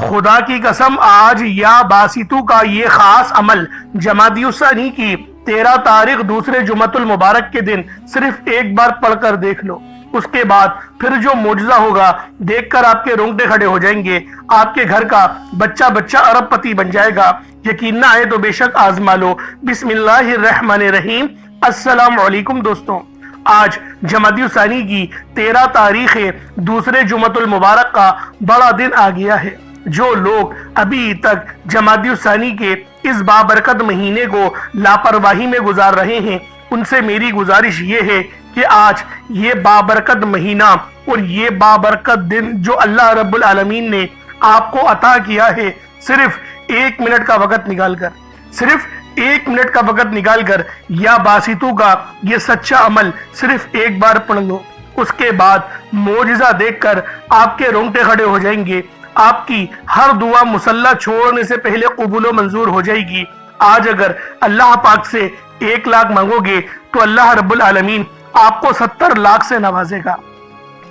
خدا کی قسم آج یا باسطو کا یہ خاص عمل جمادی الثانی کی 13 تاریخ دوسرے جمعۃ المبارک کے دن صرف ایک بار پڑھ کر دیکھ لو، اس کے بعد پھر جو معجزہ ہوگا دیکھ کر آپ کے رونگٹے کھڑے ہو جائیں گے۔ آپ کے گھر کا بچہ ارب پتی بن جائے گا۔ یقین نہ آئے تو بے شک آزما لو۔ بسم اللہ الرحمن الرحیم۔ السلام علیکم دوستوں، آج جمادی الثانی کی 13 تاریخ دوسرے جمعۃ المبارک کا بڑا دن آ گیا ہے۔ جو لوگ ابھی تک جمادی الثانی کے اس بابرکت مہینے کو لاپرواہی میں گزار رہے ہیں، ان سے میری گزارش یہ ہے کہ آج یہ بابرکت مہینہ اور یہ بابرکت دن جو اللہ رب العالمین نے آپ کو عطا کیا ہے، صرف 1 منٹ کا وقت نکال کر یا باسطو کا یہ سچا عمل صرف ایک بار پڑھ لو، اس کے بعد معجزہ دیکھ کر آپ کے رونگٹے کھڑے ہو جائیں گے۔ آپ کی ہر دعا مصلی چھوڑنے سے پہلے قبول و منظور ہو جائے گی۔ آج اگر اللہ پاک سے 1 لاکھ مانگو گے تو اللہ رب العالمین آپ کو 70 لاکھ سے نوازے گا۔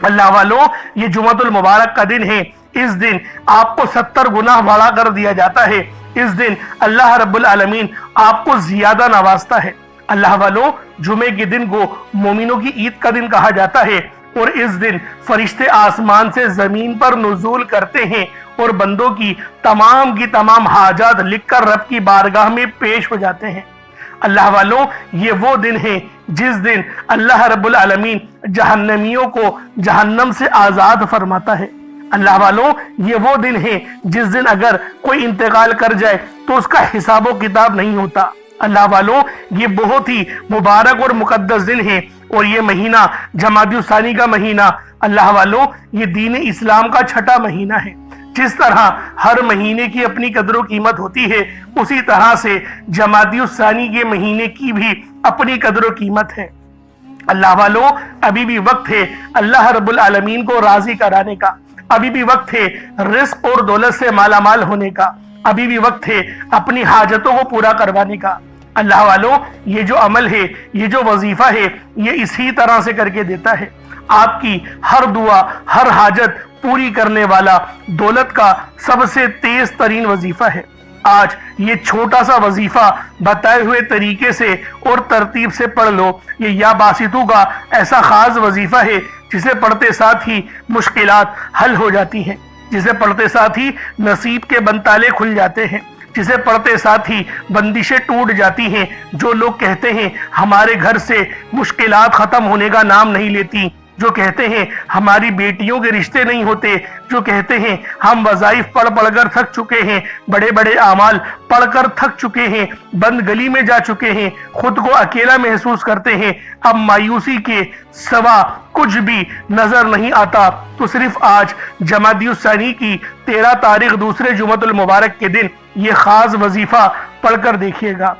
اللہ والوں، یہ جمعۃ المبارک کا دن ہے۔ اس دن آپ کو 70 گناہ بڑھا کر دیا جاتا ہے۔ اس دن اللہ رب العالمین آپ کو زیادہ نوازتا ہے۔ اللہ والوں، جمعے کے دن کو مومنوں کی عید کا دن کہا جاتا ہے، اور اس دن فرشتے آسمان سے زمین پر نزول کرتے ہیں اور بندوں کی تمام حاجات لکھ کر رب کی بارگاہ میں پیش ہو جاتے ہیں۔ اللہ والوں، یہ وہ دن ہے جس دن اللہ رب العالمین جہنمیوں کو جہنم سے آزاد فرماتا ہے۔ اللہ والوں، یہ وہ دن ہے جس دن اگر کوئی انتقال کر جائے تو اس کا حساب و کتاب نہیں ہوتا۔ اللہ والوں، یہ بہت ہی مبارک اور مقدس دن ہے، اور یہ مہینہ جمادی الثانی کا مہینہ، اللہ والوں، یہ دین اسلام کا 6واں مہینہ ہے۔ جس طرح ہر مہینے کی اپنی قدر و قیمت ہوتی ہے، اسی طرح سے جمادی الثانی کے مہینے کی بھی اپنی قدر و قیمت ہے۔ اللہ والوں، ابھی بھی وقت ہے اللہ رب العالمین کو راضی کرانے کا، ابھی بھی وقت ہے رزق اور دولت سے مالا مال ہونے کا، ابھی بھی وقت ہے اپنی حاجتوں کو پورا کروانے کا۔ اللہ والوں، یہ جو عمل ہے، یہ جو وظیفہ ہے، یہ اسی طرح سے کر کے دیتا ہے۔ آپ کی ہر دعا، ہر حاجت پوری کرنے والا دولت کا سب سے تیز ترین وظیفہ ہے۔ آج یہ چھوٹا سا وظیفہ بتائے ہوئے طریقے سے اور ترتیب سے پڑھ لو۔ یہ یا باسطو کا ایسا خاص وظیفہ ہے جسے پڑھتے ساتھ ہی مشکلات حل ہو جاتی ہیں، جسے پڑھتے ساتھ ہی نصیب کے بنتالے کھل جاتے ہیں، جسے پڑھتے ساتھ ہی بندشیں ٹوٹ جاتی ہیں۔ جو لوگ کہتے ہیں ہمارے گھر سے مشکلات ختم ہونے کا نام نہیں لیتی، جو کہتے ہیں ہماری بیٹیوں کے رشتے نہیں ہوتے، جو کہتے ہیں ہم وظائف پڑھ کر تھک چکے ہیں، بڑے بڑے اعمال پڑھ کر تھک چکے ہیں، بند گلی میں جا چکے ہیں، خود کو اکیلا محسوس کرتے ہیں، اب مایوسی کے سوا کچھ بھی نظر نہیں آتا، تو صرف آج جمادی الثانی کی 13 تاریخ دوسرے جمعۃ المبارک کے دن یہ خاص وظیفہ پڑھ کر دیکھیے گا۔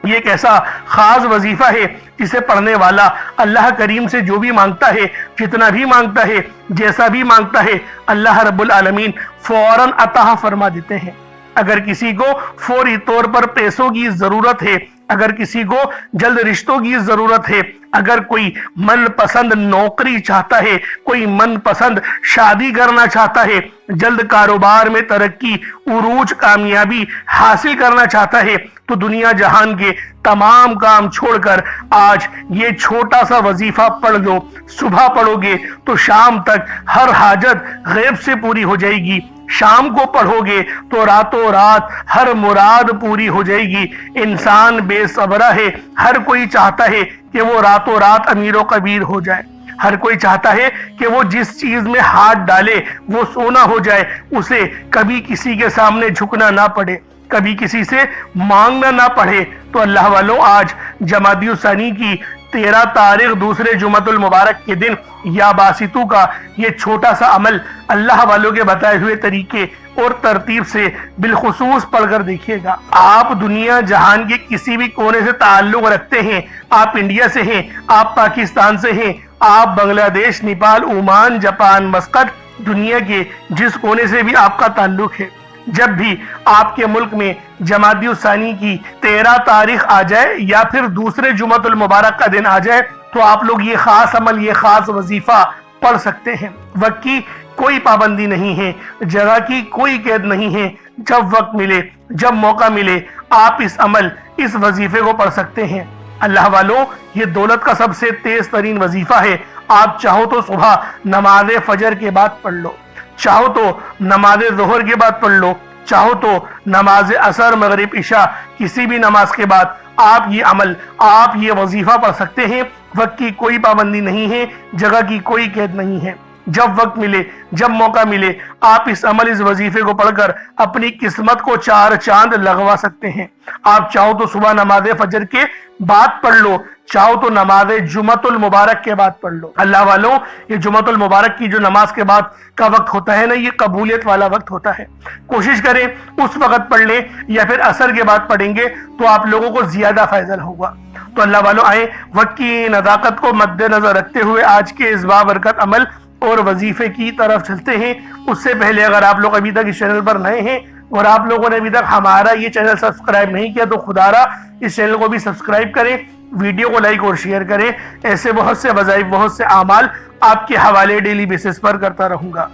یہ ایک ایسا خاص وظیفہ ہے جسے پڑھنے والا اللہ کریم سے جو بھی مانگتا ہے، جتنا بھی مانگتا ہے، جیسا بھی مانگتا ہے، اللہ رب العالمین فوراً عطا فرما دیتے ہیں۔ اگر کسی کو فوری طور پر پیسوں کی ضرورت ہے، اگر کسی کو جلد رشتوں کی ضرورت ہے، اگر کوئی من پسند نوکری چاہتا ہے، کوئی من پسند شادی کرنا چاہتا ہے، جلد کاروبار میں ترقی، عروج، کامیابی حاصل کرنا چاہتا ہے، تو دنیا جہان کے تمام کام چھوڑ کر آج یہ چھوٹا سا وظیفہ پڑھ لو۔ صبح پڑھو گے تو شام تک ہر حاجت غیب سے پوری ہو جائے گی، شام کو پڑھو گے تو راتوں رات ہر مراد پوری ہو جائے گی۔ انسان بے صبرا ہے، ہر کوئی چاہتا ہے کہ وہ راتوں رات امیر و کبیر ہو جائے، ہر کوئی چاہتا ہے کہ وہ جس چیز میں ہاتھ ڈالے وہ سونا ہو جائے، اسے کبھی کسی کے سامنے جھکنا نہ پڑے، کبھی کسی سے مانگنا نہ پڑے۔ تو اللہ والوں، آج جمادی الثانی کی 13 تاریخ دوسرے جمعۃ المبارک کے دن یا باسطو کا یہ چھوٹا سا عمل اللہ والوں کے بتائے ہوئے طریقے اور ترتیب سے بالخصوص پڑھ کر دیکھیے گا۔ آپ دنیا جہان کے کسی بھی کونے سے تعلق رکھتے ہیں، آپ انڈیا سے ہیں، آپ پاکستان سے ہیں، آپ بنگلہ دیش، نیپال، عمان، جاپان، مسقط، دنیا کے جس کونے سے بھی آپ کا تعلق ہے، جب بھی آپ کے ملک میں جمادی الثانی کی 13 تاریخ آ جائے یا پھر دوسرے جمعۃ المبارک کا دن آ جائے، تو آپ لوگ یہ خاص عمل، یہ خاص وظیفہ پڑھ سکتے ہیں۔ وقت کی कोई पाबंदी नहीं है, जगह की कोई कैद नहीं है। जब वक्त मिले, जब मौका मिले, आप इस अमल, इस वजीफे को पढ़ सकते हैं। अल्लाह वालों, ये दौलत का सबसे तेज तरीन वजीफा है। आप चाहो तो सुबह नमाज फजर के बाद पढ़ लो, चाहो तो नमाज ज़ोहर के बाद पढ़ लो, चाहो तो नमाज असर मगरिब इशा किसी भी नमाज के बाद आप ये अमल, आप ये वजीफा पढ़ सकते हैं। वक्त की कोई पाबंदी नहीं है, जगह की कोई कैद नहीं है। जब वक्त मिले, जब मौका मिले, आप इस अमल, इस वजीफे को पढ़कर अपनी किस्मत को चार चांद लगवा सकते हैं। आप चाहो तो सुबह नमाज फजर के बाद पढ़ लो, चाहो तो नमाज जुमतुल मुबारक के बाद पढ़ लो। अल्लाह वालों, ये जुमतुल मुबारक की जो नमाज के बाद का वक्त होता है ना, ये कबूलियत वाला वक्त होता है। कोशिश करें उस वक्त पढ़ लें, या फिर असर के बाद पढ़ेंगे तो आप लोगों को ज्यादा फायदा होगा। तो अल्लाह वालों, आए वक्त की नज़ाकत को मद्देनजर रखते हुए आज के इस बाबरकत अमल और वजीफे की तरफ चलते हैं। उससे पहले अगर आप लोग अभी तक इस चैनल पर नए हैं और आप लोगों ने अभी तक हमारा ये चैनल सब्सक्राइब नहीं किया, तो खुदारा इस चैनल को भी सब्सक्राइब करें, वीडियो को लाइक और शेयर करें। ऐसे बहुत से वज़ाइफ, बहुत से आमाल आपके हवाले डेली बेसिस पर करता रहूंगा।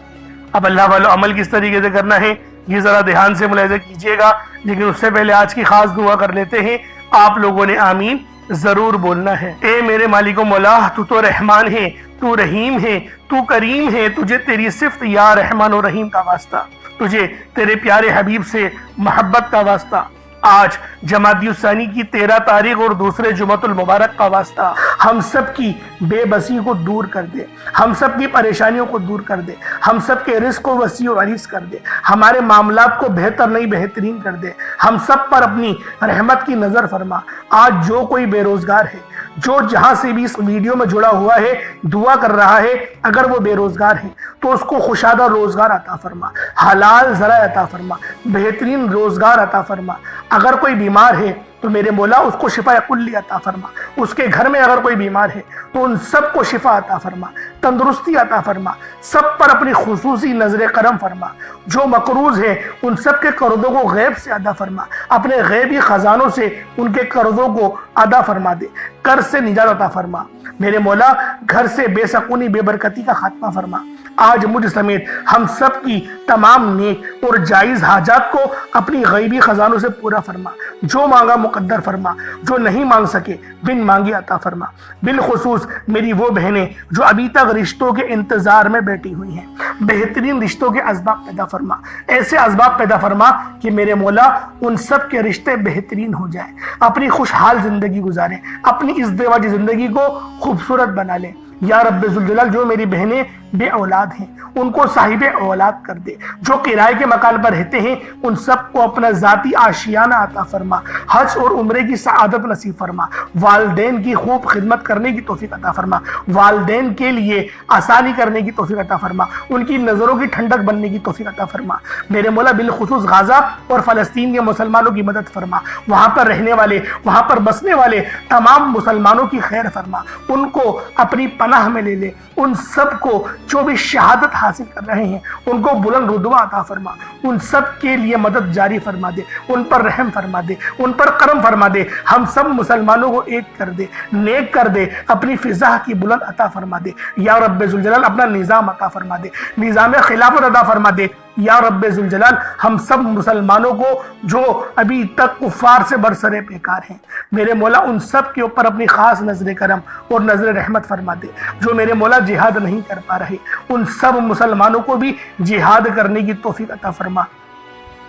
अब अल्लाह वालों, अमल किस तरीके से करना है ये जरा ध्यान से मुलाहिज़ा कीजिएगा, लेकिन उससे पहले आज की खास दुआ कर लेते हैं। आप लोगों ने आमीन जरूर बोलना है। ए मेरे मालिको मौला, तू तो रहमान है, तू रहीम है, तू करीम है, तुझे तेरी सिफ्त या रहमान और रहीम का वास्ता, तुझे तेरे प्यारे हबीब से मोहब्बत का वास्ता। आज जमादियुस्सानी की 13 तारीख और दूसरे जुमतुल मुबारक का वास्ता, हम सब की बेबसी को दूर कर दे, हम सब की परेशानियों को दूर कर दे, हम सब के रिस्क को वसी और अरीज कर दे, हमारे मामलात को बेहतर नहीं बेहतरीन कर दे, हम सब पर अपनी रहमत की नजर फरमा। आज जो कोई बेरोजगार है, जो जहां से भी इस वीडियो में जुड़ा हुआ है, दुआ कर रहा है, अगर वो बेरोजगार है तो उसको खुशादा रोजगार अता फरमा, हलाल ज़रा अता फरमा, बेहतरीन रोजगार अता फरमा। अगर कोई बीमार है तो मेरे मौला उसको शिफा कुल्ली अता फरमा। उसके घर में अगर कोई बीमार है तो उन सब को शिफा अता फरमा, तंदुरुस्ती अता फरमा, सब पर अपनी खुसूसी नजर करम फरमा। जो मकरूज है उन सब के कर्जों को गैब से अदा फरमा, अपने गैबी खजानों से उनके कर्जों को अदा फरमा दे, कर्ज से निजात अता फरमा। मेरे मौला, घर से बेसकूनी बेबरकती का खात्मा फरमा। आज मुझ समेत हम सब की तमाम नेक और जायज़ हाजात को अपनी गैबी खजानों से पूरा फरमा। जो मांगा मुकद्दर फरमा, जो नहीं मांग सके बिन मांगे अता फरमा। बिलखुसूस मेरी वो बहनें जो अभी तक रिश्तों के इंतजार में बैठी हुई हैं, बेहतरीन रिश्तों के असबाब पैदा फरमा, ऐसे असबाब पैदा फरमा कि मेरे मौला उन सब के रिश्ते बेहतरीन हो जाए, अपनी खुशहाल जिंदगी गुजारें, अपनी इस देवाजी जिंदगी को खूबसूरत बना लें। या रब्बे जुल जलाल, जो मेरी बहनें बे औलाद हैं उनको साहिब औलाद कर दे, जो किराए के मकान पर रहते हैं उन सबको अपना जाती आशियाना अता फरमा, हज और उम्रे की सआदत नसीब फरमा, वालदेन की खूब खिदमत करने की तौफीक अता फरमा, वालदेन के लिए आसानी करने की तौफीक अता फरमा, उनकी नज़रों की ठंडक बनने की तौफीक अता फरमा। मेरे मौला बिलखुसूस गाजा और फ़लस्तीन के मुसलमानों की मदद फरमा, वहाँ पर रहने वाले, वहाँ पर बसने वाले तमाम मुसलमानों की खैर फरमा, उनको अपनी पनाह में ले ले। उन सब को जो भी शहादत हासिल कर रहे हैं उनको बुलंद रुतबा अता फरमा, उन सब के लिए मदद जारी फरमा दे, उन पर रहम फरमा दे, उन पर करम फरमा दे, हम सब मुसलमानों को एक कर दे, नेक कर दे, अपनी फिजा की बुलंद अता फरमा दे। या रब्बे जुल जलाल, अपना निज़ाम अता फरमा दे, निज़ाम खिलाफत अता फरमा दे। या रब्बे जुल जलाल, हम सब मुसलमानों को जो अभी तक कुफार से बरसरे बेकार हैं, मेरे मौला उन सब के ऊपर अपनी खास नजर करम और नजर रहमत फरमा दे। जो मेरे मौला जिहाद नहीं कर पा रहे उन सब मुसलमानों को भी जिहाद करने की तौफीक अता फरमा,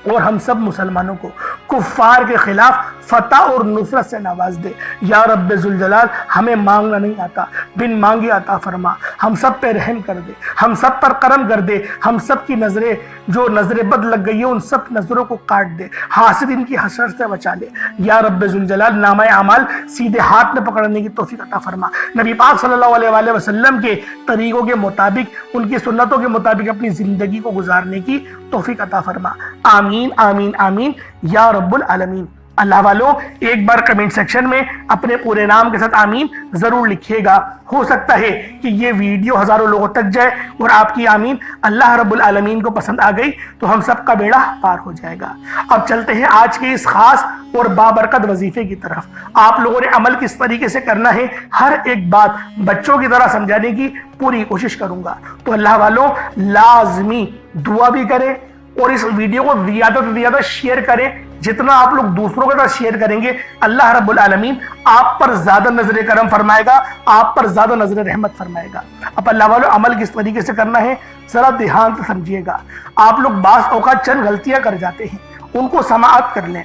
और हम सब मुसलमानों को कुफार के खिलाफ फतह और नुसरत से नवाज दे। या रब्बे जुल जलाल, हमें मांगना नहीं आता, बिन मांगे अता फरमा, हम सब पे रहम कर दे, हम सब पर करम कर दे, हम सब की नजरें जो नजरें बद लग गई है उन सब नजरों को काट दे, हासिदीन की हसरत से बचा ले। या रब्बे जुल जलाल, नामा अमाल सीधे हाथ में पकड़ने की तौफीक अता फरमा, नबी पाक सल्लल्लाहु अलैहि वसल्लम के तरीकों के मुताबिक, उनकी सुन्नतों के मुताबिक अपनी जिंदगी को गुजारने की तौफीक अता फरमा। आमीन आमीन आमीन या रब्बुल आलमीन। अल्लाह वालों, एक बार कमेंट सेक्शन में अपने पूरे नाम के साथ आमीन जरूर लिखिएगा। हो सकता है कि ये वीडियो हजारों लोगों तक जाए और आपकी आमीन अल्लाह रब्बुल आलमीन को पसंद आ गई तो हम सबका बेड़ा पार हो जाएगा। अब चलते हैं आज के इस खास और बाबरकत वजीफे की तरफ। आप लोगों ने अमल किस तरीके से करना है, हर एक बात बच्चों की तरह समझाने की पूरी कोशिश करूंगा। तो अल्लाह वालों, लाजमी दुआ भी करें और इस वीडियो को ज्यादा से ज्यादा शेयर करें। जितना आप लोग दूसरों के साथ शेयर करेंगे, अल्लाह रब्बुल आलमीन आप पर ज्यादा नजर करम फरमाएगा, आप पर ज्यादा नजर रहमत फरमाएगा। अब अल्लाह वालों, अमल किस तरीके से करना है जरा ध्यान से समझिएगा। आप लोग बास औकात चंद गलतियां कर जाते हैं, उनको समाअत कर लें।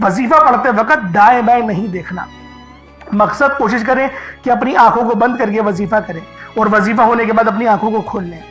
वजीफा पढ़ते वक्त दाएं बाएं नहीं देखना। मकसद कोशिश करें कि अपनी आंखों को बंद करके वजीफा करें और वजीफा होने के बाद अपनी आंखों को खोल लें।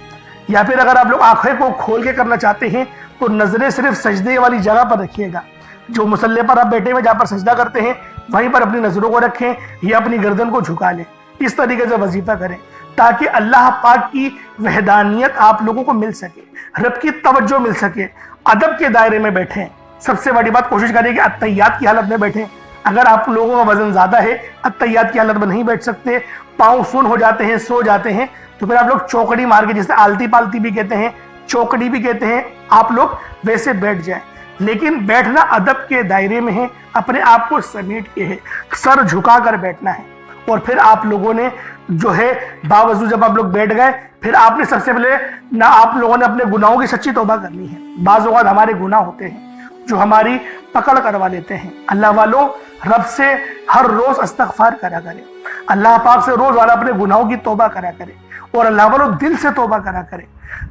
या फिर अगर आप लोग आंखें को खोल के करना चाहते हैं तो नजरें सिर्फ सजदे वाली जगह पर रखिएगा। जो मुसल्ले पर आप बैठे हुए जहाँ पर सजदा करते हैं वहीं पर अपनी नजरों को रखें या अपनी गर्दन को झुका लें। इस तरीके से वजीफा करें ताकि अल्लाह पाक की वहदानियत आप लोगों को मिल सके, रब की तवज्जो मिल सके। अदब के दायरे में बैठें। सबसे बड़ी बात, कोशिश करें कि अत्तहियात की हालत में बैठें। अगर आप लोगों का वजन ज्यादा है, अत्तहियात की हालत में नहीं बैठ सकते, पाँव सुन हो जाते हैं, सो जाते हैं, तो फिर आप लोग चौकड़ी मार के, जिसे आलती पालती भी कहते हैं, चौकड़ी भी कहते हैं, आप लोग वैसे बैठ जाएं। लेकिन बैठना अदब के दायरे में है, अपने आप को समेट के है, सर झुका कर बैठना है। और फिर आप लोगों ने जो है बावजूद जब आप लोग बैठ गए, फिर आपने सबसे पहले ना आप लोगों ने अपने गुनाहों की सच्ची तौबा करनी है। बाज़ औक़ात हमारे गुनाह होते हैं जो हमारी पकड़ करवा लेते हैं। अल्लाह वालों, रब से हर रोज इस्तग़फ़ार करा करें, अल्लाह पाक से रोज वाला अपने गुनाहों की तौबा करा करें और अल्लाह वालों दिल से तौबा करा करें।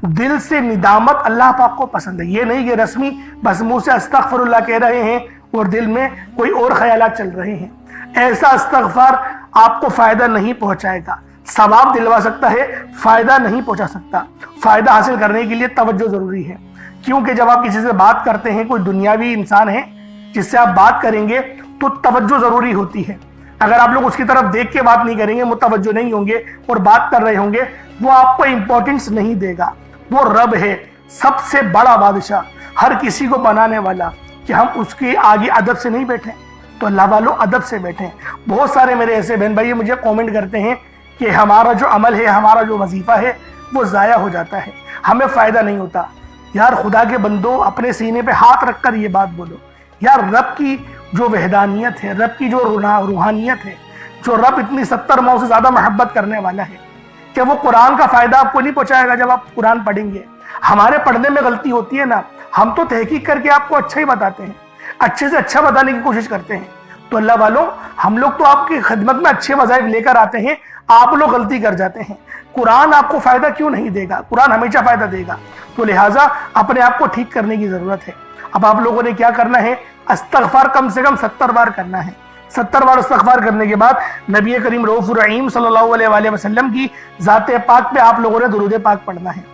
दिल से निदामत अल्लाह पाक को पसंद है। ये नहीं कि रस्मी बस मुंह से अस्तग़फ़िरुल्लाह कह रहे हैं और दिल में कोई और ख्यालात चल रहे हैं। ऐसा इस्तग़फ़ार आपको फायदा नहीं पहुंचाएगा। सवाब दिलवा सकता है, फायदा नहीं पहुंचा सकता। फायदा हासिल करने के लिए तवज्जो जरूरी है, क्योंकि जब आप किसी से बात करते हैं, कोई दुनियावी इंसान है जिससे आप बात करेंगे तो तवज्जो जरूरी होती है। अगर आप लोग उसकी तरफ देख के बात नहीं करेंगे, मुतवज्जो नहीं होंगे और बात कर रहे होंगे, वो आपको इंपॉर्टेंस नहीं देगा। वो रब है, सबसे बड़ा बादशाह, हर किसी को बनाने वाला, कि हम उसके आगे अदब से नहीं बैठे। तो अल्लाह वालों, अदब से बैठें। बहुत सारे मेरे ऐसे बहन भाई मुझे कमेंट करते हैं कि हमारा जो अमल है, हमारा जो वजीफा है वो ज़ाया हो जाता है, हमें फ़ायदा नहीं होता। यार खुदा के बंदो, अपने सीने पे हाथ रखकर ये बात बोलो। यार रब की जो वहदानियत है, रब की जो रूहानियत है, जो रब इतनी 70 माह से ज़्यादा मोहब्बत करने वाला है, क्या वो कुरान का फ़ायदा आपको नहीं पहुँचाएगा जब आप कुरान पढ़ेंगे? हमारे पढ़ने में गलती होती है ना, हम तो तहकीक करके आपको अच्छा ही बताते हैं, अच्छे से अच्छा बताने की कोशिश करते हैं। तो अल्लाह वालों, हम लोग तो आपकी खिदमत में अच्छे वज़ाइफ लेकर आते हैं, आप लोग गलती कर जाते हैं। कुरान आपको फ़ायदा क्यों नहीं देगा? कुरान हमेशा फ़ायदा देगा। तो लिहाजा अपने आप को ठीक करने की ज़रूरत है। अब आप लोगों ने क्या करना है? इस्तग़फ़ार कम से कम 70 बार करना है। 70 बार इस्तग़फ़ार करने के बाद नबी करीम रऊफ़ुर रहीम सल्लल्लाहु अलैहि वसल्लम की ज़ाते पाक पे आप लोगों ने दुरूद पाक पढ़ना है।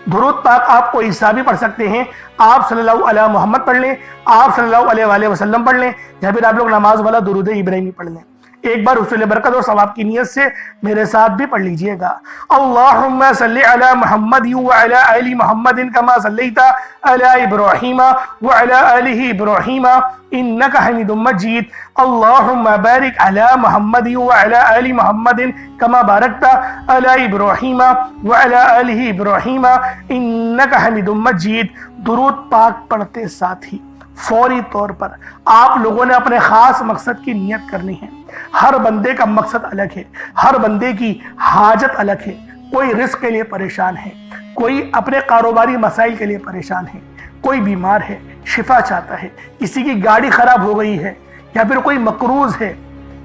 दुरूद पाक आप कोई ईसा भी पढ़ सकते हैं, आप सल्लल्लाहु अलैहि मोहम्मद पढ़ लें, आप सल्लल्लाहु अलैहि वसल्लम पढ़ लें, या फिर आप लोग नमाज वाला दुरूद इब्राहिमी पढ़ लें। एक बार हुसूल बरकत और सवाब की नियत से मेरे साथ भी पढ़ लीजिएगा। अल्लाहुम्मा सल्लि अला मुहम्मद व अला आलि मुहम्मदिन कमा सल्लैता अला इब्राहीम व अला आलि इब्राहीम इन्नका हमीदुम मजीद। अल्लाहुम्मा बारिक अला मुहम्मद व अला आलि मुहम्मदिन कमा बारकता अला इब्राहीम व अला आलि इब्राहीम इन्नका हमीदुम मजीद। दुरूद पाक पढ़ते साथ ही फौरी तौर पर आप लोगों ने अपने खास मकसद की नियत करनी है। हर बंदे का मकसद अलग है, हर बंदे की हाजत अलग है। कोई रिस्क के लिए परेशान है, कोई अपने कारोबारी मसाइल के लिए परेशान है, कोई बीमार है, शिफा चाहता है, किसी की गाड़ी खराब हो गई है, या फिर कोई मकरूज है,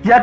या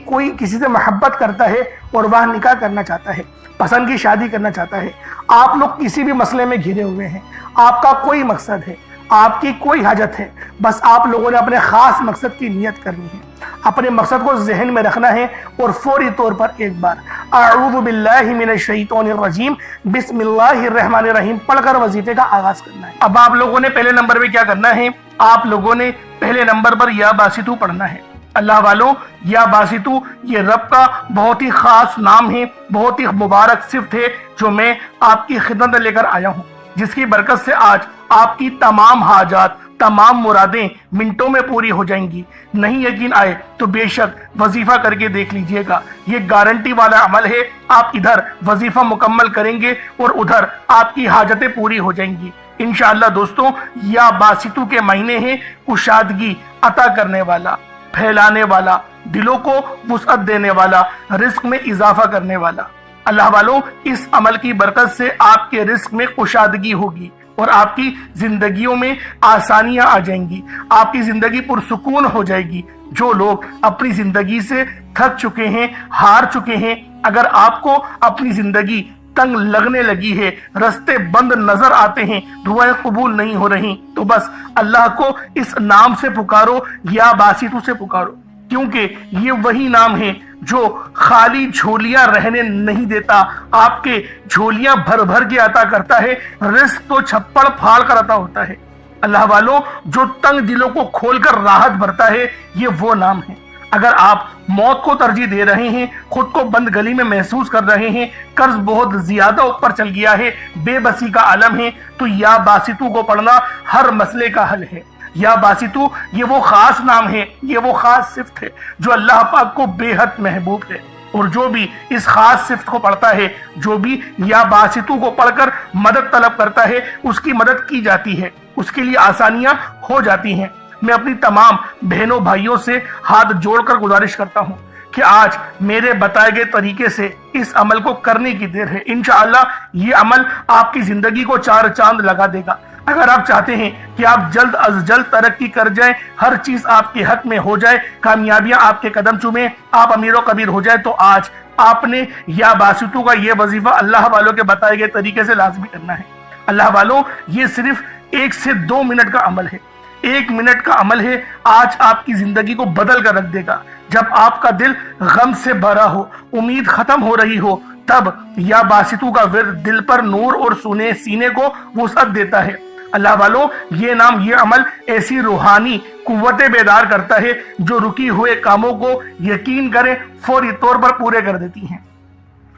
कोई किसी से मोहब्बत करता है और वह निकाह करना चाहता है, पसंद की शादी करना चाहता है। आप लोग किसी भी मसले में घिरे हुए हैं, आपका कोई मकसद है, आपकी कोई हाजत है, बस आप लोगों ने अपने खास मकसद की नियत करनी है, अपने मकसद को जहन में रखना है और फौरी तौर पर एक बार अऊज़ु बिल्लाहि मिनश शैतानिर रजीम बिस्मिल्लाहिर रहमानिर रहीम पढ़कर वजीफे का आगाज करना है। अब आप लोगों ने पहले नंबर पे क्या करना है? आप लोगों ने पहले नंबर पर या बासितू पढ़ना है। अल्लाह वालों, या बासितू ये रब का बहुत ही खास नाम है, बहुत ही मुबारक सिफ्त है जो मैं आपकी खिदमत में लेकर आया हूँ, जिसकी बरकत से आज आपकी तमाम हाजात, तमाम मुरादें मिनटों में पूरी हो जाएंगी। नहीं यकीन आए तो बेशक वजीफा करके देख लीजिएगा, ये गारंटी वाला अमल है। आप इधर वजीफा मुकम्मल करेंगे और उधर आपकी हाजतें पूरी हो जाएंगी इंशाअल्लाह। दोस्तों, या बासितु के महीने हैं कुशादगी अता करने वाला, फैलाने वाला, दिलों को वुसअत देने वाला, रिस्क में इजाफा करने वाला। अल्लाह वालों, इस अमल की बरकत से आपके रिस्क में कुशादगी होगी और आपकी जिंदगियों में आसानियां आ जाएंगी, आपकी जिंदगी पुरसुकून हो जाएगी। जो लोग अपनी जिंदगी से थक चुके हैं, हार चुके हैं, अगर आपको अपनी जिंदगी तंग लगने लगी है, रास्ते बंद नजर आते हैं, दुआएं कबूल नहीं हो रही, तो बस अल्लाह को इस नाम से पुकारो, या बासितु से पुकारो, क्योंकि ये वही नाम है जो खाली झोलियां रहने नहीं देता, आपके झोलियां भर भर के अता करता है, रिस्क तो छप्पड़ फाड़ कर अता होता है। अल्लाह वालों, जो तंग दिलों को खोलकर राहत भरता है, ये वो नाम है। अगर आप मौत को तरजीह दे रहे हैं, खुद को बंद गली में महसूस कर रहे हैं, कर्ज बहुत ज्यादा ऊपर चल गया है, बेबसी का आलम है, तो या बासितु को पढ़ना हर मसले का हल है। या बासितु ये वो खास नाम है, ये वो खास सिफ्त है जो अल्लाह पाक को बेहद महबूब है। और जो भी इस खास सिफ्त को पढ़ता है, जो भी या बासितु को पढ़कर मदद तलब करता है, उसकी मदद की जाती है, उसके लिए आसानियां हो जाती हैं। मैं अपनी तमाम बहनों भाइयों से हाथ जोड़कर गुजारिश करता हूं कि आज मेरे बताए गए तरीके से इस अमल को करने की देर है। इंशाअल्लाह ये अमल आपकी जिंदगी को चार चांद लगा देगा। अगर आप चाहते हैं कि आप जल्द अज जल्द तरक्की कर जाएं, हर चीज आपके हक में हो जाए, कामयाबियां आपके कदम चूमे, आप अमीर कबीर हो जाए, तो आज आपने या बासितु का ये वजीफा अल्लाह वालों के बताए गए तरीके से लाजमी करना है। अल्लाह वालों, ये सिर्फ 1 से 2 मिनट का अमल है, 1 मिनट का अमल है, आज आपकी जिंदगी को बदल कर रख देगा। जब आपका दिल गम से भरा हो, उम्मीद खत्म हो रही हो, तब या बासितु का विर्द दिल पर नूर और सीने को वुसअत देता है। अल्लाह वालों, ये नाम, ये अमल ऐसी रूहानी कुव्वतें बेदार करता है जो रुकी हुए कामों को यकीन करें फौरी तौर पर पूरे कर देती हैं।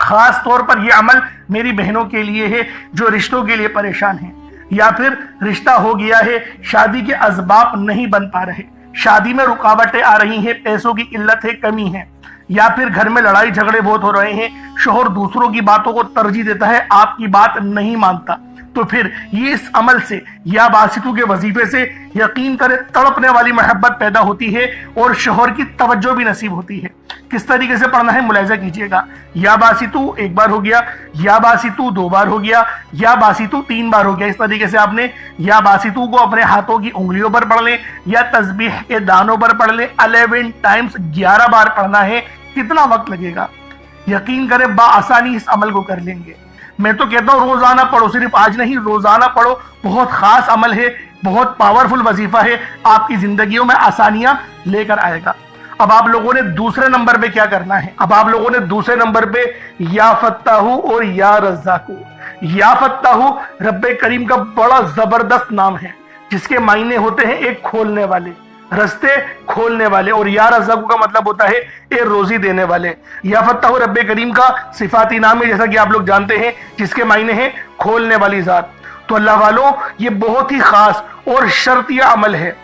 खास तौर पर यह अमल मेरी बहनों के लिए है जो रिश्तों के लिए परेशान हैं, या फिर रिश्ता हो गया है, शादी के असबाब नहीं बन पा रहे, शादी में रुकावटें आ रही हैं, पैसों की किल्लत है, कमी है, या फिर घर में लड़ाई झगड़े बहुत हो रहे हैं, शोहर दूसरों की बातों को तरजीह देता है, आपकी बात नहीं मानता, तो फिर ये इस अमल से या बासितु के वजीफे से यकीन करें तड़पने वाली मोहब्बत पैदा होती है और शोहर की तवज्जो भी नसीब होती है। किस तरीके से पढ़ना है मुलाहिजा कीजिएगा। या बासितु 1 बार हो गया, या बासितु 2 बार हो गया, या बासितु 3 बार हो गया। इस तरीके से आपने या बासितु को अपने हाथों की उंगलियों पर पढ़ लें या तस्बीह के दानों पर पढ़ लें। 11 टाइम्स 11 बार पढ़ना है। कितना वक्त लगेगा? यकीन करें बाआसानी इस अमल को कर लेंगे। मैं तो कहता हूँ रोजाना पढ़ो, सिर्फ आज नहीं, रोजाना पढ़ो। बहुत खास अमल है, बहुत पावरफुल वजीफा है, आपकी जिंदगियों में आसानियां लेकर आएगा। अब आप लोगों ने दूसरे नंबर पे क्या करना है? अब आप लोगों ने दूसरे नंबर पे या फत्ताहू और या रज़्ज़ाकू। या फत्ताहू रब्बे करीम का बड़ा जबरदस्त नाम है जिसके मायने होते हैं एक खोलने वाले, रस्ते खोलने वाले, और या रज़्ज़ाकू का मतलब होता है ए रोजी देने वाले। या फत्ताहू रब्बे करीम का सिफाती नाम है, जैसा कि आप लोग जानते हैं, जिसके मायने हैं खोलने वाली जात। तो अल्लाह वालों, ये बहुत ही खास और शर्तिया अमल है।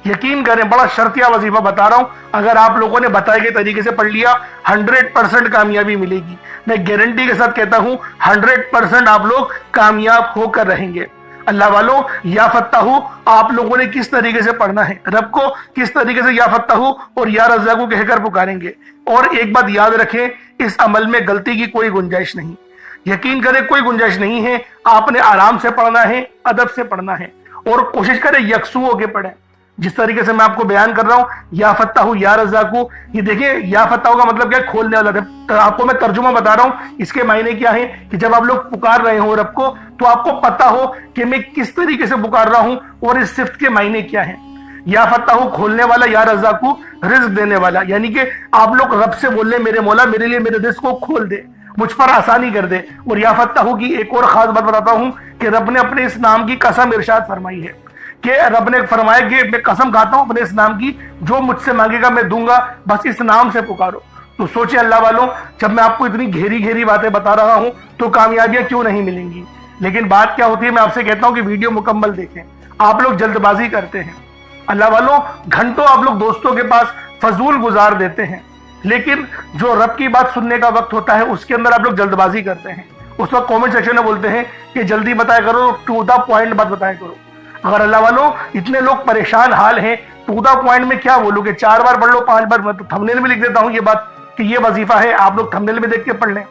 यकीन करें, बड़ा शर्तिया वजीफा बता रहा हूं। अगर आप लोगों ने बताए गए तरीके से पढ़ लिया, 100% कामयाबी मिलेगी। मैं गारंटी के साथ कहता हूं 100% आप लोग कामयाब होकर रहेंगे। अल्लाह वालों, या फत्ताहू आप लोगों ने किस तरीके से पढ़ना है, रब को किस तरीके से या फत्ताहू और या रज़्ज़ाकू कहकर पुकारेंगे। और एक बात याद रखें, इस अमल में गलती की कोई गुंजाइश नहीं। यकीन करें, कोई गुंजाइश नहीं है। आपने आराम से पढ़ना है, अदब से पढ़ना है, और कोशिश करें यकसू होके पढ़ें। जिस तरीके से मैं आपको बयान कर रहा हूं, या फत्ताहू या रज़्ज़ाकू, ये देखिए, या फत्ताहू का मतलब क्या? खोलने वाला। तो आपको मैं तर्जुमा बता रहा हूं, इसके मायने क्या है कि जब आप लोग पुकार रहे हो रब को, तो आपको पता हो कि मैं किस तरीके से पुकार रहा हूं और इस सिफ्त के मायने क्या है। या फत्ताहू खोलने वाला, या रज़्ज़ाकू रिज़्क़ देने वाला, यानी कि आप लोग रब से बोल ले, मेरे मौला मेरे लिए मेरे रिज़्क़ को खोल दे, मुझ पर आसानी कर दे। और या फत्ताहू की एक और खास बात बताता हूं कि रब ने अपने इस नाम की कसम इरशाद फरमाई है कि रब ने फरमाया कि मैं कसम खाता हूं अपने इस नाम की, जो मुझसे मांगेगा मैं दूंगा, बस इस नाम से पुकारो। तो सोचिए अल्लाह वालों, जब मैं आपको इतनी घेरी घेरी बातें बता रहा हूं तो कामयाबियां क्यों नहीं मिलेंगी। लेकिन बात क्या होती है, मैं आपसे कहता हूं कि वीडियो मुकम्मल देखें। آپ لوگ جلد بازی کرتے ہیں۔ اللہ والوں، گھنٹوں آپ لوگ دوستوں کے پاس فضول گزار دیتے ہیں، لیکن جو رب کی بات سننے کا وقت ہوتا ہے اس کے اندر آپ لوگ جلد بازی کرتے ہیں۔ اس وقت کامنٹ سیکشن میں بولتے ہیں کہ جلدی بتایا کرو، ٹو دا پوائنٹ بات بتایا کرو۔ اگر اللہ والوں اتنے لوگ پریشان حال ہیں، ٹو دا پوائنٹ میں کیا بولو کہ 4 بار پڑھ لو، 5 بار، میں تو تھمبنیل میں لکھ دیتا ہوں یہ بات کہ یہ وظیفہ ہے، آپ لوگ تھمبنیل میں دیکھ کے پڑھ لیں۔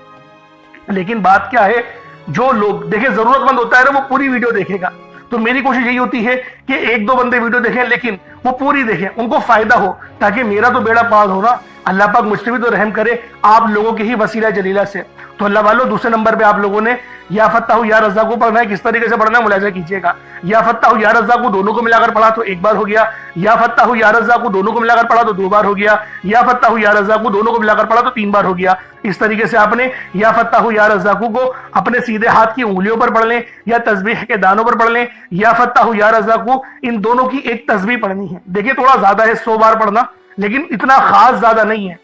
لیکن بات کیا ہے، جو لوگ دیکھیں ضرورت مند ہوتا ہے نا وہ پوری ویڈیو دیکھے گا۔ تو میری کوشش یہی ہوتی ہے کہ 1-2 بندے ویڈیو دیکھیں لیکن وہ پوری دیکھیں، ان کو فائدہ ہو، تاکہ میرا تو بیڑا پار ہو نا، اللہ پاک مجھ سے بھی تو رحم کرے آپ لوگوں کے ہی وسیلہ جلیلہ سے۔ تو اللہ والوں، دوسرے نمبر پہ آپ لوگوں نے یا فتاح یا رزاق کو پڑھنا ہے۔ کس طریقے سے پڑھنا ہے ملاحظہ کیجئے گا۔ یا فتاح یا رزاق کو دونوں کو ملا کر پڑھا تو 1 بار ہو گیا، یا فتاح یا رزاق کو دونوں کو ملا کر پڑھا تو 2 بار ہو گیا، یا فتاح یا رزاق کو دونوں کو ملا کر پڑھا تو 3 بار ہو گیا۔ اس طریقے سے آپ نے یا فتاح یا رزاق کو اپنے سیدھے ہاتھ کی انگلیوں پر پڑھ لیں یا تسبیح کے دانوں پر پڑھ لیں۔ یا فتاح یا رزاق کو ان دونوں کی ایک تسبیح پڑھنی ہے۔ دیکھیں تھوڑا زیادہ ہے 100 بار پڑھنا، لیکن اتنا خاص زیادہ نہیں ہے۔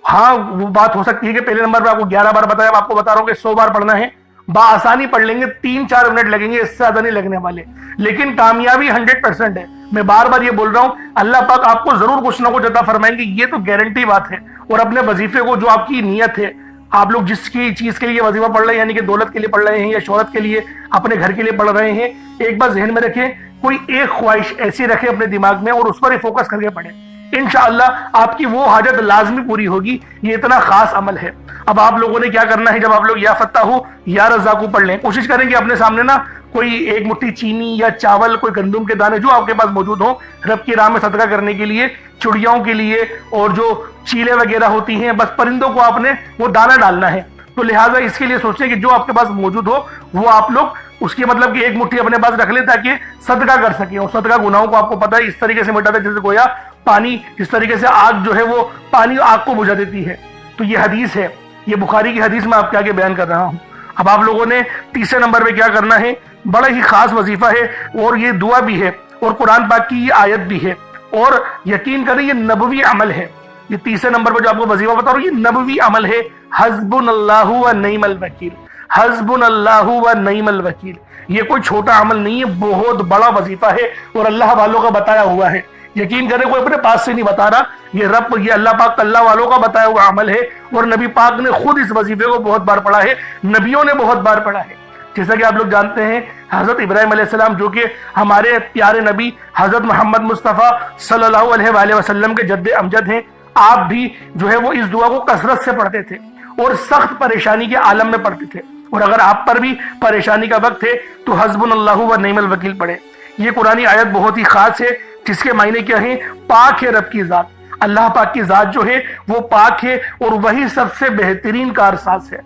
ہاں وہ بات ہو سکتی ہے کہ پہلے نمبر پہ آپ کو 11 بار بتایا، آپ کو بتا رہا ہوں کہ 100 بار پڑھنا ہے، بآسانی پڑھ لیں گے، 3-4 منٹ لگیں گے، اس سے زیادہ نہیں لگنے والے، لیکن کامیابی 100% ہے۔ میں بار بار یہ بول رہا ہوں، اللہ پاک آپ کو ضرور کچھ نہ کچھ عطا فرمائیں گے، یہ تو گارنٹی بات ہے۔ اور اپنے وظیفے کو، جو آپ کی نیت ہے، آپ لوگ جس کی چیز کے لیے وظیفہ پڑھ رہے ہیں، یعنی کہ دولت کے لیے پڑھ رہے ہیں یا شہرت کے لیے، اپنے گھر کے لیے پڑھ رہے ہیں، ایک بار ذہن میں رکھیں، کوئی ایک خواہش ایسی رکھیں اپنے دماغ میں اور اس پر ہی فوکس کر کے پڑھیں، انشاءاللہ آپ کی وہ حاجت لازمی پوری ہوگی۔ یہ اتنا خاص عمل ہے۔ اب آپ لوگوں نے کیا کرنا ہے، جب آپ لوگ یا فتاح یا رزاق پڑھ لیں، کوشش کریں کہ اپنے سامنے نا کوئی 1 مٹھی چینی یا چاول، کوئی گندم کے دانے جو آپ کے پاس موجود ہوں، رب کی راہ میں صدقہ کرنے کے لیے، چڑیاؤں کے لیے، اور جو چیلے وغیرہ ہوتی ہیں، بس پرندوں کو آپ نے وہ دانہ ڈالنا ہے۔ تو لہٰذا اس کے لیے سوچیں کہ جو آپ کے پاس موجود ہو وہ آپ لوگ اس کی مطلب کہ 1 مٹھی اپنے پاس رکھ لیں تاکہ صدقہ کر سکیں۔ اور صدقہ گناہوں کو آپ کو پتہ ہے اس طریقے سے مٹاتا ہے جیسے گویا پانی، جس طریقے سے آگ جو ہے وہ پانی آگ کو بجھا دیتی ہے۔ تو یہ حدیث ہے، یہ بخاری کی حدیث میں آپ کے آگے بیان کر رہا ہوں۔ اب آپ لوگوں نے تیسرے نمبر پہ کیا کرنا ہے، بڑا ہی خاص وظیفہ ہے، اور یہ دعا بھی ہے اور قرآن پاک کی یہ آیت بھی ہے، اور یقین کریں یہ نبوی عمل ہے۔ یہ تیسرے نمبر پہ جو آپ کو وظیفہ بتا رہا ہوں یہ نبوی عمل ہے، حسبنا اللہ و نعم الوکیل، حسبنا اللہ و نعم الوکیل۔ یہ کوئی چھوٹا عمل نہیں ہے، بہت بڑا وظیفہ ہے اور اللہ والوں کا بتایا ہوا ہے۔ یقین کریں کوئی اپنے پاس سے نہیں بتا رہا، یہ اللہ پاک اللہ والوں کا بتایا ہوا عمل ہے، اور نبی پاک نے خود اس وظیفے کو بہت بار پڑھا ہے، نبیوں نے بہت بار پڑھا ہے۔ جیسا کہ آپ لوگ جانتے ہیں حضرت ابراہیم علیہ السلام، جو کہ ہمارے پیارے نبی حضرت محمد مصطفیٰ صلی اللہ علیہ وآلہ وسلم کے جد امجد ہیں، آپ بھی جو ہے وہ اس دعا کو کثرت سے پڑھتے تھے اور سخت پریشانی کے عالم میں پڑھتے تھے۔ اور اگر آپ پر بھی پریشانی کا وقت ہے تو حسبنا اللہ و نعم الوکیل پڑھیں۔ یہ قرآنی آیت بہت ہی خاص ہے، جس کے معنی کیا ہیں، پاک ہے رب کی ذات، اللہ پاک کی ذات جو ہے وہ پاک ہے اور وہی سب سے بہترین کارساز ہے۔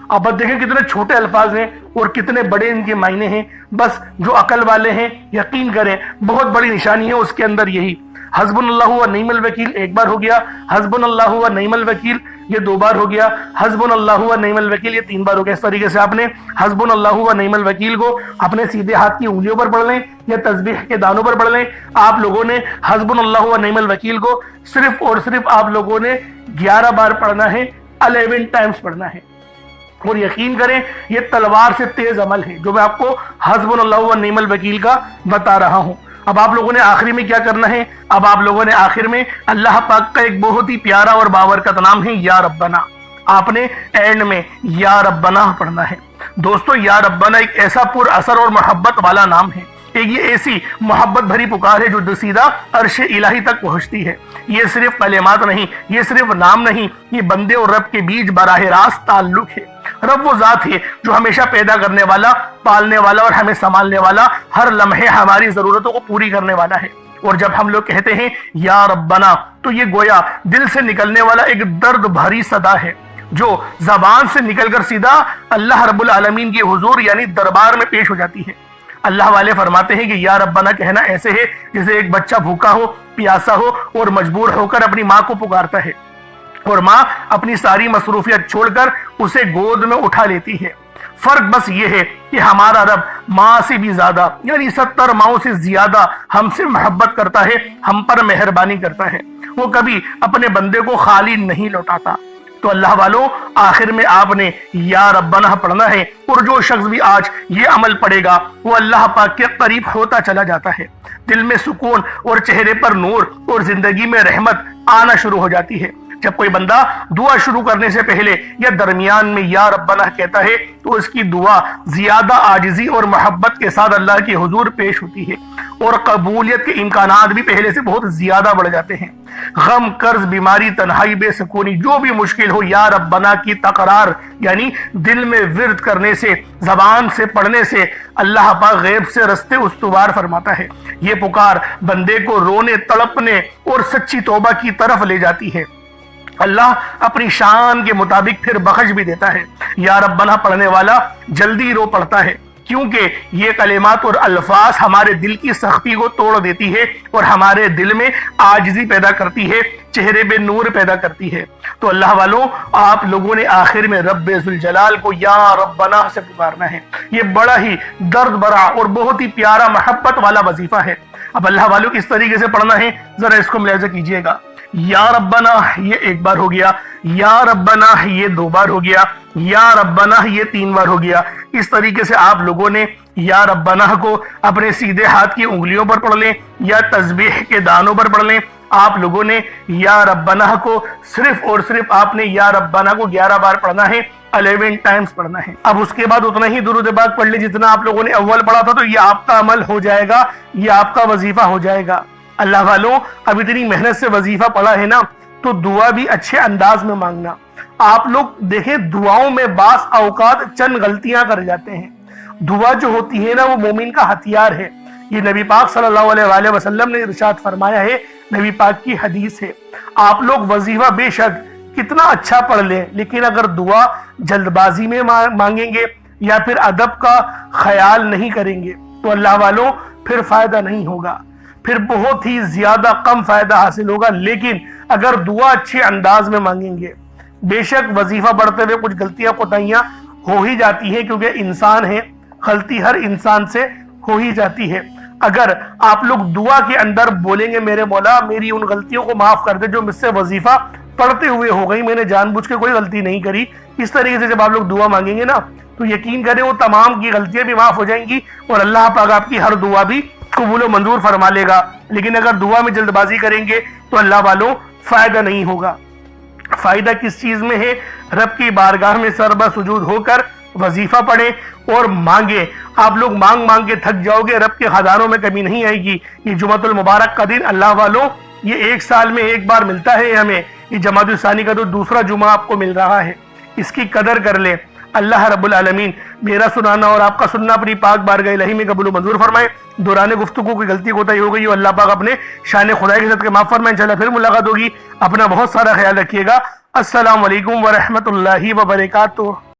اب دیکھیں کتنے چھوٹے الفاظ ہیں اور کتنے بڑے ان کے معنی ہیں، بس جو عقل والے ہیں یقین کریں بہت بڑی نشانی ہے اس کے اندر یہی۔ حسبنا اللہ و نعم الوکیل 1 بار ہو گیا، حسبنا اللہ و نعم الوکیل یہ 2 بار ہو گیا، حسبنا اللہ و نعم الوکیل یہ 3 بار ہو گیا۔ اس طریقے سے آپ نے حسبنا اللہ و نعم الوکیل کو اپنے سیدھے ہاتھ کی انگلیوں پر پڑھ لیں یا تسبیح کے دانوں پر پڑھ لیں۔ آپ لوگوں نے حسبنا اللہ و نعم الوکیل کو صرف اور صرف آپ لوگوں نے 11 بار پڑھنا ہے، 11 ٹائمز پڑھنا ہے۔ اور یقین کریں یہ تلوار سے تیز عمل ہے جو میں آپ کو حسبنا اللہ و نعم الوکیل کا بتا رہا ہوں۔ اب آپ لوگوں نے آخری میں کیا کرنا ہے، اب آپ لوگوں نے آخر میں اللہ پاک کا ایک بہت ہی پیارا اور بابرکت نام ہے یا ربنا، آپ نے اینڈ میں یا ربنا پڑھنا ہے۔ دوستو یا ربنا ایک ایسا پر اثر اور محبت والا نام ہے، یہ ایسی محبت بھری پکار ہے جو سیدھا عرش الہی تک پہنچتی ہے۔ یہ صرف کلمات نہیں، یہ صرف نام نہیں، یہ بندے اور رب کے بیچ براہ راست تعلق ہے۔ رب وہ ذات ہے جو ہمیشہ پیدا کرنے والا، پالنے والا اور ہمیں سنبھالنے والا، ہر لمحے ہماری ضرورتوں کو پوری کرنے والا ہے۔ اور جب ہم لوگ کہتے ہیں یا ربنا تو یہ گویا دل سے نکلنے والا ایک درد بھری صدا ہے جو زبان سے نکل کر سیدھا اللہ رب العالمین کے حضور یعنی دربار میں پیش ہو جاتی ہے۔ اللہ والے فرماتے ہیں کہ یا ربنا کہنا ایسے ہے جیسے ایک بچہ بھوکا ہو، پیاسا ہو اور مجبور ہو کر اپنی ماں کو پکارتا ہے، اور ماں اپنی ساری مصروفیت چھوڑ کر اسے گود میں اٹھا لیتی ہے۔ فرق بس یہ ہے کہ ہمارا رب ماں سے بھی زیادہ یعنی 70 ماؤں سے زیادہ ہم سے محبت کرتا ہے، ہم پر مہربانی کرتا ہے۔ وہ کبھی اپنے بندے کو خالی نہیں لوٹاتا۔ تو اللہ والوں آخر میں آپ نے یا ربنا پڑھنا ہے، اور جو شخص بھی آج یہ عمل پڑھے گا وہ اللہ پاک کے قریب ہوتا چلا جاتا ہے، دل میں سکون اور چہرے پر نور اور زندگی میں رحمت آنا شروع ہو جاتی ہے۔ جب کوئی بندہ دعا شروع کرنے سے پہلے یا درمیان میں یا ربنا کہتا ہے تو اس کی دعا زیادہ عاجزی اور محبت کے ساتھ اللہ کے حضور پیش ہوتی ہے، اور قبولیت کے امکانات بھی پہلے سے بہت زیادہ بڑھ جاتے ہیں۔ غم، قرض، بیماری، تنہائی، بے سکونی، جو بھی مشکل ہو، یا ربنا کی تکرار یعنی دل میں ورد کرنے سے، زبان سے پڑھنے سے اللہ پاک غیب سے رستے استوار فرماتا ہے۔ یہ پکار بندے کو رونے، تڑپنے اور سچی توبہ کی طرف لے جاتی ہے۔ اللہ اپنی شان کے مطابق پھر بخش بھی دیتا ہے۔ یا ربنا پڑھنے والا جلدی رو پڑتا ہے، کیونکہ یہ کلمات اور الفاظ ہمارے دل کی سختی کو توڑ دیتی ہے اور ہمارے دل میں عاجزی پیدا کرتی ہے، چہرے پہ نور پیدا کرتی ہے۔ تو اللہ والوں، آپ لوگوں نے آخر میں رب ذوالجلال کو یا ربنا سے پکارنا ہے۔ یہ بڑا ہی درد بھرا اور بہت ہی پیارا محبت والا وظیفہ ہے۔ اب اللہ والوں کس طریقے سے پڑھنا ہے ذرا اس کو ملاحظہ کیجئے گا۔ یا ربنا یہ ایک بار ہو گیا، یا ربنا یہ 2 بار ہو گیا، یا ربنا یہ 3 بار ہو گیا۔ اس طریقے سے آپ لوگوں نے یا ربنا کو اپنے سیدھے ہاتھ کی انگلیوں پر پڑھ لیں یا تسبیح کے دانوں پر پڑھ لیں۔ آپ لوگوں نے یا ربنا کو صرف اور صرف آپ نے یا ربنا کو 11 بار پڑھنا ہے، 11 ٹائمز پڑھنا ہے۔ اب اس کے بعد اتنا ہی درود پاک پڑھ لیں جتنا آپ لوگوں نے اول پڑھا تھا، تو یہ آپ کا عمل ہو جائے گا، یہ آپ کا وظیفہ ہو جائے گا۔ اللہ والوں، اب اتنی محنت سے وظیفہ پڑھا ہے نا، تو دعا بھی اچھے انداز میں مانگنا۔ آپ لوگ دیکھیں دعاؤں میں بعض اوقات چند غلطیاں کر جاتے ہیں۔ دعا جو ہوتی ہے نا وہ مومن کا ہتھیار ہے، یہ نبی پاک صلی اللہ علیہ وآلہ وسلم نے ارشاد فرمایا ہے، نبی پاک کی حدیث ہے۔ آپ لوگ وظیفہ بے شک کتنا اچھا پڑھ لیں، لیکن اگر دعا جلد بازی میں مانگیں گے یا پھر ادب کا خیال نہیں کریں گے تو اللہ والوں پھر فائدہ نہیں ہوگا، پھر بہت ہی زیادہ کم فائدہ حاصل ہوگا۔ لیکن اگر دعا اچھے انداز میں مانگیں گے، بے شک وظیفہ پڑھتے ہوئے کچھ غلطیاں کوتاہیاں ہو ہی جاتی ہیں، کیونکہ انسان ہے، غلطی ہر انسان سے ہو ہی جاتی ہے۔ اگر آپ لوگ دعا کے اندر بولیں گے میرے مولا میری ان غلطیوں کو معاف کر دے جو مجھ سے وظیفہ پڑھتے ہوئے ہو گئی، میں نے جان بوجھ کے کوئی غلطی نہیں کری، اس طریقے سے جب آپ لوگ دعا مانگیں گے نا تو یقین کریں وہ تمام کی غلطیاں بھی معاف ہو جائیں گی اور اللہ پاک آپ کی ہر دعا بھی قبول و منظور فرما لے گا۔ لیکن اگر دعا میں جلد بازی کریں گے تو اللہ والوں فائدہ نہیں ہوگا۔ فائدہ کس چیز میں ہے؟ رب کی بارگاہ میں سر بہ سجود ہو کر وظیفہ پڑھیں اور مانگیں۔ آپ لوگ مانگ مانگ کے تھک جاؤ گے، رب کے خزانوں میں کمی نہیں آئے گی۔ یہ جمعۃ المبارک کا دن اللہ والوں یہ 1 سال میں 1 بار ملتا ہے ہمیں، یہ جمادی الثانی کا تو دوسرا جمعہ آپ کو مل رہا ہے، اس کی قدر کر لیں۔ اللہ رب العالمین میرا سنانا اور آپ کا سننا اپنی پاک بارگاہ الہی میں قبول و منظور فرمائے۔ دوران گفتگو کوئی غلطی کوتاہی ہو گئی ہو اللہ پاک اپنے شان خدائی کے ساتھ کے معاف فرمائے۔ انشاءاللہ پھر ملاقات ہوگی، اپنا بہت سارا خیال رکھیے گا۔ السلام علیکم ورحمۃ اللہ وبرکاتہ۔